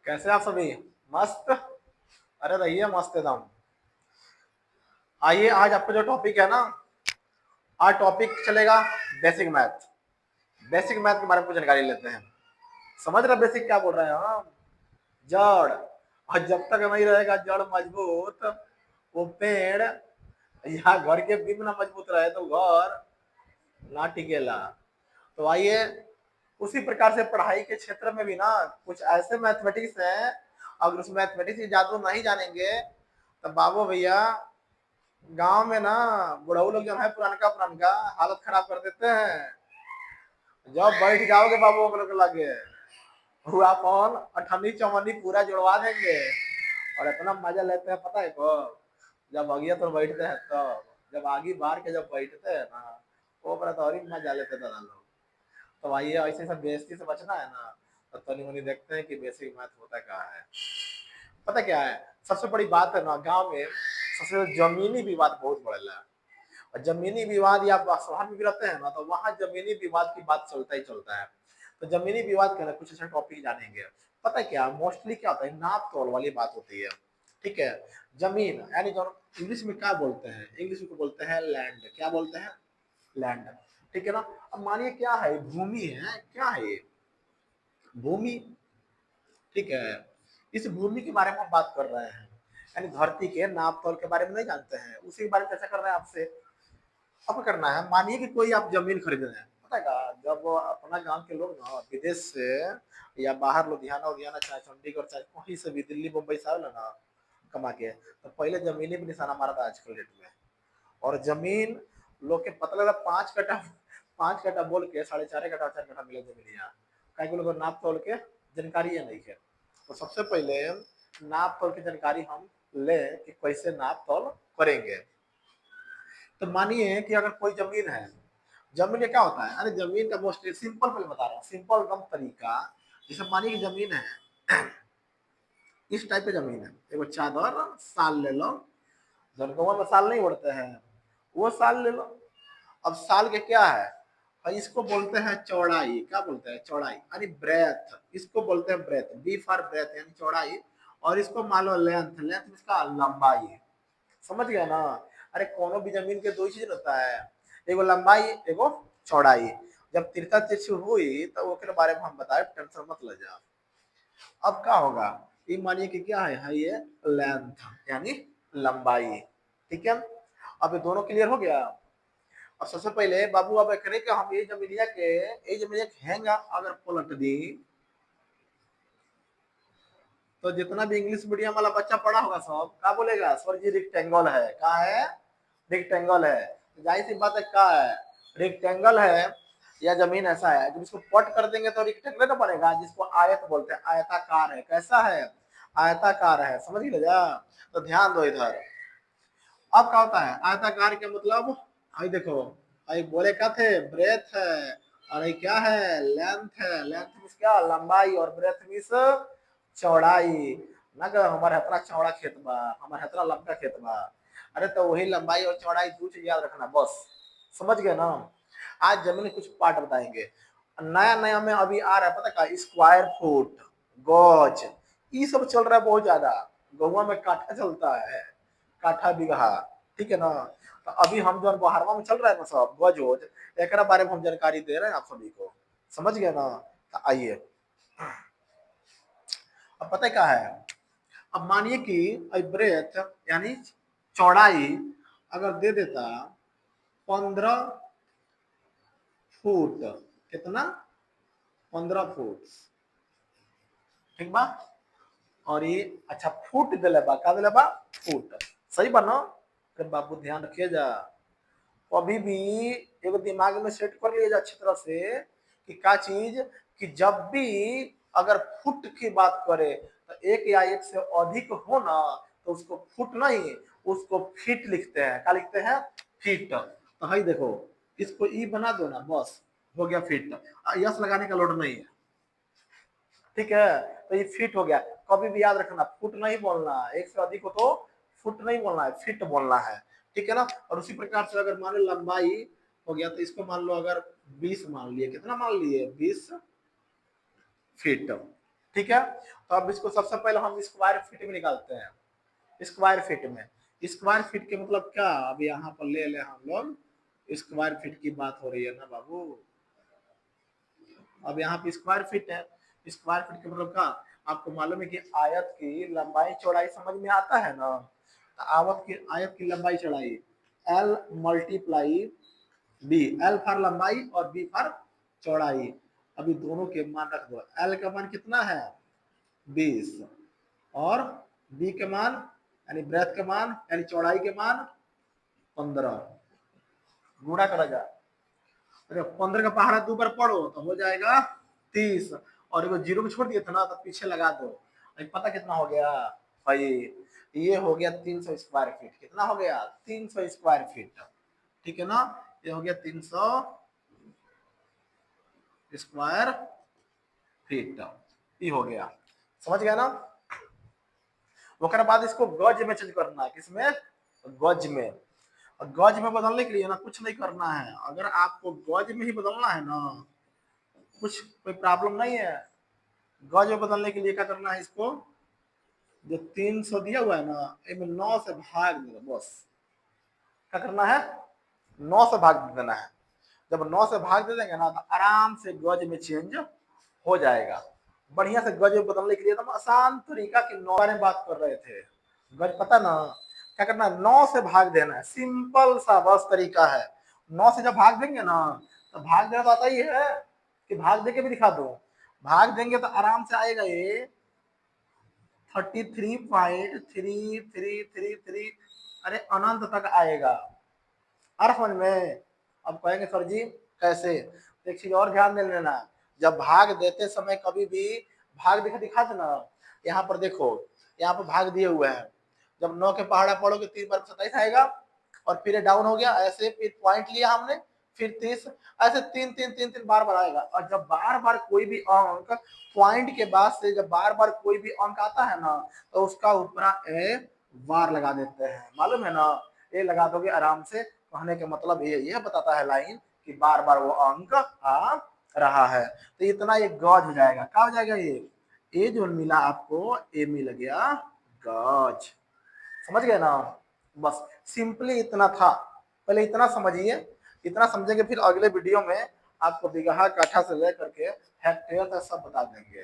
कैसे आप सभी? मस्त। अरे रहिए मस्त एकदम। आइए, आज आपका जो टॉपिक है ना, आज टॉपिक चलेगा बेसिक मैथ। बेसिक मैथ के बारे में कुछ जानकारी लेते हैं। समझ रहे बेसिक क्या बोल रहे हैं हम? जड़। और जब तक नहीं रहेगा जड़ मजबूत, वो पेड़, यहाँ घर के बीम ना मजबूत रहे तो घर ना टिकेला। तो आइए, उसी प्रकार से पढ़ाई के क्षेत्र में भी ना कुछ ऐसे मैथमेटिक्स हैं, अगर उस मैथमेटिक्स की जादू नहीं जानेंगे तो बाबू भैया गांव में ना बुढ़ऊ लोग जो है पुरानका पुरानका हालत खराब कर देते हैं। जब बैठ जाओगे बाबू हम लोग लगे, हुआ कौन अठन्नी चौवन्नी पूरा जुड़वा देंगे। और इतना मजा लेते हैं पता है को, जब अगिया तो बैठते हैं तब, जब आगे बार के जब बैठते हैं ना, वो बड़ा तो और ही मजा लेते दादा लोग। तो आइए, ऐसे सब बेइज्जती से बचना है ना, तो तनी मनी देखते हैं कि बेसिक मैथ होता क्या है। पता क्या है, सबसे बड़ी बात है ना, गांव में सबसे जमीनी विवाद बहुत बढ़ेला है। और जमीनी विवाद या शहर में भी रहते हैं ना, तो वहां जमीनी विवाद की बात चलता ही चलता है। तो जमीनी विवाद के कुछ ऐसे टॉपिक जानेंगे। पता है क्या, मोस्टली क्या होता है, नाप तोल वाली बात होती है। ठीक है। जमीन यानी जो इंग्लिश में क्या बोलते हैं, इंग्लिश में बोलते हैं लैंड। क्या बोलते हैं? लैंड। ठीक है ना। अब मानिए क्या है, भूमि है, क्या है ये? भूमि। ठीक है। इस भूमि के बारे में हम बात कर रहे हैं, यानी धरती के नाप तोल के बारे में नहीं जानते हैं, उसी के बारे में चर्चा कर रहे हैं आपसे। अब करना है, मानिए कि कोई आप जमीन खरीद रहे हैं, पता है जब अपना गांव के लोग ना विदेश से या बाहर लुधियाना उधियाना चाहे चंडीगढ़ चाहे कहीं से भी दिल्ली मुंबई से आवे ना कमा के, तो पहले जमीनी पे निशाना मारा था आजकल डेट में। और जमीन लोग के पता लगा 5 कट्ठा, 5 कट्ठा बोल के 4.5 कट्ठा 4 कट्ठा मिले जमीन यहाँ। कहीं को लोग नाप तोल के जानकारी है नहीं है। तो सबसे पहले नाप तोल की जानकारी हम ले कि कैसे नाप तोल करेंगे। तो मानिए कि अगर कोई जमीन है, जमीन में क्या होता है, अरे जमीन का मोस्ट सिंपल पहले बता रहा हूँ, सिंपल एकदम तरीका। जैसे मानिए कि जमीन है, इस टाइप की जमीन है, एगो चादर साल ले लो, जनगवा में साल नहीं उड़ते हैं, वो साल ले लो। अब साल के क्या है, और इसको बोलते हैं चौड़ाई। क्या बोलते हैं? चौड़ाई यानी ब्रेथ, इसको बोलते हैं ब्रेथ, बी फॉर ब्रेथ यानी चौड़ाई। और इसको मान लो लेंथ, लेंथ इसका लंबाई। समझ गया ना। अरे कोनो भी जमीन के दो ही चीज रहता है, एगो लंबाई एगो चौड़ाई। जब तिरका तिरछी हुई तो ओकरे बारे में हम बताए, टेंशन मत ले जा। अब क्या होगा, ये मानिए कि क्या है ये लेंथ यानी लंबाई। ठीक है। अब ये दोनों क्लियर हो गया। अब सबसे पहले बाबू अब करे कि हम ये जमीनिया के हैंगा अगर पलट दी, तो जितना भी इंग्लिश मीडियम वाला बच्चा पढ़ा होगा सब क्या बोलेगा, सर जी रिक्टेंगल है। क्या है? रिक्टेंगल है। जाहिर सी बात है क्या है, रिक्टेंगल है। या जमीन ऐसा है, जब इसको पट कर देंगे तो रिक्टेंगल ना बनेगा, जिसको आयत बोलते हैं, आयताकार है। कैसा है? आयताकार है। समझ गए जा। तो ध्यान दो इधर। अब क्या होता है आयताकार के मतलब, आई देखो, आई बोले क्या थे, ब्रेथ है, और ये क्या है, लेंथ है। लेंथ मीन्स क्या, लंबाई, और ब्रेथ मीन्स चौड़ाई। ना कि हमारे इतना चौड़ा खेत बा, हमारे इतना लंबा खेत बा। अरे तो वही लंबाई और चौड़ाई दो चीज याद रखना बस। समझ गए ना। आज जमीन कुछ पार्ट बताएंगे। नया नया में अभी आ रहा है पता का, स्क्वायर फुट, गज, ये सब चल रहा है बहुत ज्यादा। गहुआ में काठा चलता है, काठा बिगहा। ठीक है ना। तो अभी हम जो बहरवा में चल रहा है ना सब गज वज, एक बारे में हम जानकारी दे रहे हैं आप सभी को। समझ गए ना। तो आइए, अब पता क्या है, अब मानिए कि ब्रेथ यानी चौड़ाई अगर दे देता 15 फुट, कितना, 15 फुट। ठीक बा। और ये अच्छा फुट दिले बा, का दिले बा, फुट। सही बा ना। अरे बाबू ध्यान रखिए जा, कभी भी एगो दिमाग में सेट कर लिया जा अच्छी तरह से कि क्या चीज, कि जब भी अगर फुट की बात करे तो एक या एक से अधिक हो ना, तो उसको फुट नहीं, उसको फीट लिखते हैं। क्या लिखते हैं? फीट। तो है देखो, इसको ई बना दो ना, बस हो गया फीट। यस लगाने का लोड नहीं है। ठीक है। तो ये फिट हो गया। कभी भी याद रखना, फुट नहीं बोलना, एक से अधिक हो तो फुट नहीं बोलना है, फिट बोलना है। ठीक है ना। और उसी प्रकार से अगर मान लो लंबाई हो गया, तो इसको मान लो अगर 20 मान लिए, कितना मान लिए, 20 फीट। ठीक है, तो अब इसको सबसे पहले हम स्क्वायर फीट में निकालते हैं। स्क्वायर फीट में, स्क्वायर फीट के मतलब क्या, अब यहाँ पर ले ले हम लोग, स्क्वायर फीट की बात हो रही है ना बाबू। अब यहाँ पे स्क्वायर फीट है, स्क्वायर फीट का मतलब क्या, आपको मालूम है कि आयत की लंबाई चौड़ाई समझ में आता है ना, तो आयत की लंबाई चौड़ाई L multiply B, L for लंबाई और बी फॉर चौड़ाई। अभी दोनों के मान रख दो, एल का मान कितना है 20 और बी के मान यानी ब्रेथ के मान यानी चौड़ाई के मान 15, गुणा करा जाए। अरे 15 का पहाड़ा 2 बार पढ़ो तो हो जाएगा 30, और एगो जीरो में छोड़ दिए थे ना तो पीछे लगा दो। अभी पता कितना हो गया भाई, ये हो गया 300 स्क्वायर फीट। कितना हो गया 300 स्क्वायर फीट, ठीक है ना, ये हो गया 300 स्क्वायर फीट, ये हो गया, समझ गया ना। उसके बाद इसको गज में चेंज करना है, किसमें, गज में। और गज में बदलने के लिए ना कुछ नहीं करना है, अगर आपको गज में ही बदलना है ना, कुछ कोई प्रॉब्लम नहीं है। गज में बदलने के लिए क्या करना है, इसको जो 300 दिया हुआ है ना, इसमें 9 से भाग देना बस। क्या करना है, 9 से भाग देना है। जब 9 से भाग दे देंगे ना तो आराम से गज में चेंज हो जाएगा। बढ़िया से गज में बदलने के लिए एकदम आसान तरीका के 9 बारे में बात कर रहे थे। गज पता ना क्या करना है, 9 से भाग देना है, सिंपल सा बस तरीका है। 9 से जब भाग देंगे ना तो भाग देना तो आता ही है, कि भाग दे के भी दिखा दो। भाग देंगे तो आराम से आएगा ये 33.3333, अरे अनंत तक आएगा। और समझ में, अब कहेंगे सर जी कैसे, एक चीज और ध्यान दे लेना, जब भाग देते समय कभी भी भाग दिखा देना, यहाँ पर देखो, यहाँ पर भाग दिए हुए हैं, जब 9 के पहाड़ा पढ़ोगे 3 बार 27 आएगा, और फिर डाउन हो गया ऐसे, फिर पॉइंट लिया हमने, फिर 30, ऐसे 3 3 3 3 बार बार आएगा। और जब बार बार कोई भी अंक पॉइंट के बाद से जब बार बार कोई भी अंक आता है ना, तो उसका ऊपर ए बार लगा देते हैं, मालूम है ना, ये लगा दोगे आराम से। कहने का मतलब ये बताता है लाइन कि बार बार वो अंक आ रहा है। तो इतना ये गज हो जाएगा, क्या हो जाएगा, ये जो मिला आपको ये मिल गया गज, समझ गए ना। बस सिंपली इतना था, पहले इतना समझिए। इतना समझेंगे फिर अगले वीडियो में आपको बिगहा काठा से लेकर के हेक्टेयर तक सब बता देंगे।